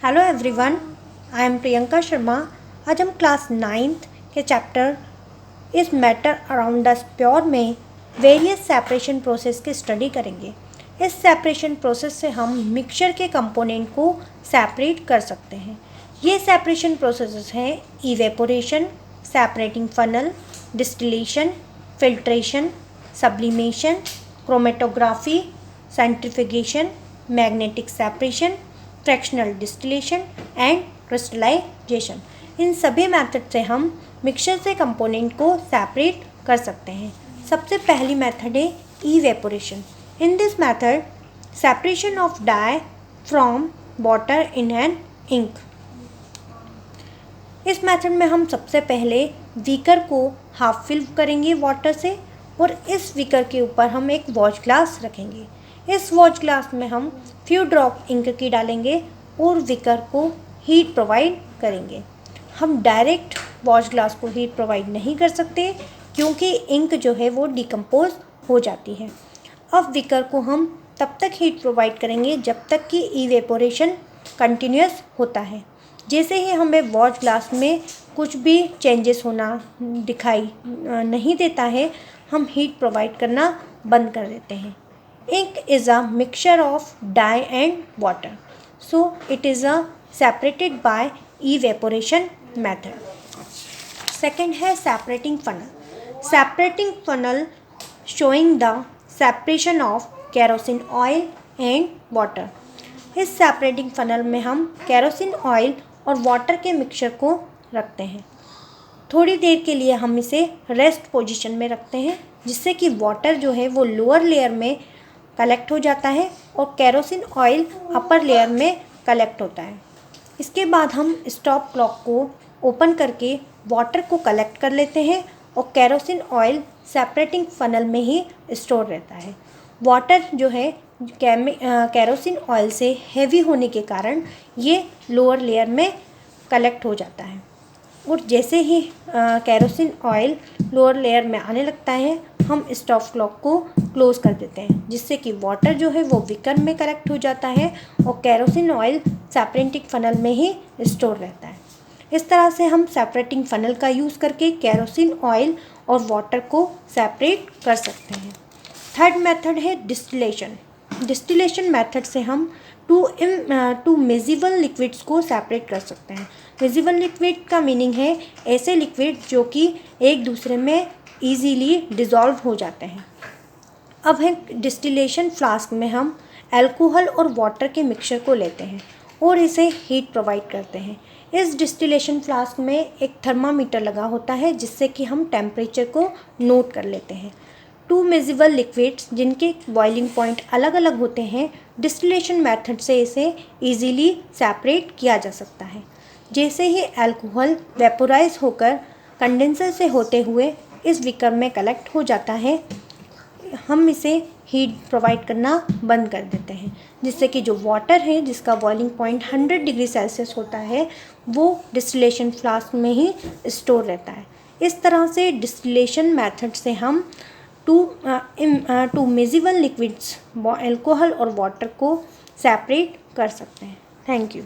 Hello everyone, I am Priyanka Sharma. आज हम class 9th के चैप्टर इस मैटर अराउंड द स्प्योर में वेरियस सेपरेशन प्रोसेस की स्टडी करेंगे। इस सेपरेशन प्रोसेस से हम मिक्सचर के कंपोनेंट को सेपरेट कर सकते हैं। ये सेपरेशन प्रोसेसेस हैं evaporation, separating funnel, distillation, filtration, sublimation, chromatography, centrifugation, magnetic separation, fractional distillation and crystallisation. इन सभी मेथड से हम मिक्सचर से कंपोनेंट को सेपरेट कर सकते हैं। सबसे पहली मेथड है evaporation. In this method separation of dye from water in an ink. इस मेथड में हम सबसे पहले बीकर को हाफ फिल करेंगे वाटर से और इस बीकर के ऊपर हम एक वॉच ग्लास रखेंगे। इस वॉच ग्लास में हम फ्यू ड्रॉप इंक की डालेंगे और बीकर को हीट प्रोवाइड करेंगे। हम डायरेक्ट वॉच ग्लास को हीट प्रोवाइड नहीं कर सकते क्योंकि इंक जो है वो डिकम्पोज हो जाती है। अब बीकर को हम तब तक हीट प्रोवाइड करेंगे जब तक कि इवेपोरेशन कंटिन्यूस होता है। जैसे ही हमें वॉच ग्लास में कुछ भी चेंजेस होना दिखाई नहीं देता है, हम हीट प्रोवाइड करना बंद कर देते हैं। Ink is a mixture of dye and water, so it is separated by evaporation method. Second है separating funnel. Separating funnel showing the separation of kerosene oil and water. इस separating funnel में हम kerosene oil और water के mixture को रखते हैं। थोड़ी देर के लिए हम इसे रेस्ट पोजीशन में रखते हैं जिससे कि वाटर जो है वो लोअर लेयर में कलेक्ट हो जाता है और केरोसिन ऑयल अपर लेयर में कलेक्ट होता है। इसके बाद हम स्टॉप क्लॉक को ओपन करके वाटर को कलेक्ट कर लेते हैं और केरोसिन ऑयल सेपरेटिंग फनल में ही स्टोर रहता है। वाटर जो है केरोसिन ऑयल से हेवी होने के कारण ये लोअर लेयर में कलेक्ट हो जाता है और जैसे ही केरोसिन ऑयल लोअर लेयर में आने लगता है, हम स्टॉप क्लॉक को क्लोज़ कर देते हैं जिससे कि वाटर जो है वो बीकर में कलेक्ट हो जाता है और केरोसिन ऑयल सेपरेटिंग फनल में ही स्टोर रहता है। इस तरह से हम सेपरेटिंग फनल का यूज़ करके केरोसिन ऑयल और वाटर को सेपरेट कर सकते हैं। थर्ड मेथड है डिस्टिलेशन। डिस्टिलेशन मेथड से हम टू मेजिबल लिक्विड्स को सेपरेट कर सकते हैं। मेजिबल लिक्विड का मीनिंग है ऐसे लिक्विड जो कि एक दूसरे में ईजीली डिज़ोल्व हो जाते हैं। अब है डिस्टिलेशन फ्लास्क में हम अल्कोहल और वाटर के मिक्सचर को लेते हैं और इसे हीट प्रोवाइड करते हैं। इस डिस्टिलेशन फ्लास्क में एक थर्मामीटर लगा होता है जिससे कि हम टेम्परेचर को नोट कर लेते हैं। टू मेजिबल लिक्विड्स जिनके बॉइलिंग पॉइंट अलग अलग होते हैं, डिस्टिलेशन मेथड से इसे ईजीली सेपरेट किया जा सकता है। जैसे ही अल्कोहल वेपोराइज होकर कंडेंसर से होते हुए इस बीकर में कलेक्ट हो जाता है, हम इसे हीट प्रोवाइड करना बंद कर देते हैं जिससे कि जो वाटर है जिसका बॉइलिंग पॉइंट 100 डिग्री सेल्सियस होता है वो डिस्टिलेशन फ्लास्क में ही स्टोर रहता है। इस तरह से डिस्टिलेशन मेथड से हम टू मेजिबल लिक्विड्स अल्कोहल और वाटर को सेपरेट कर सकते हैं। Thank you.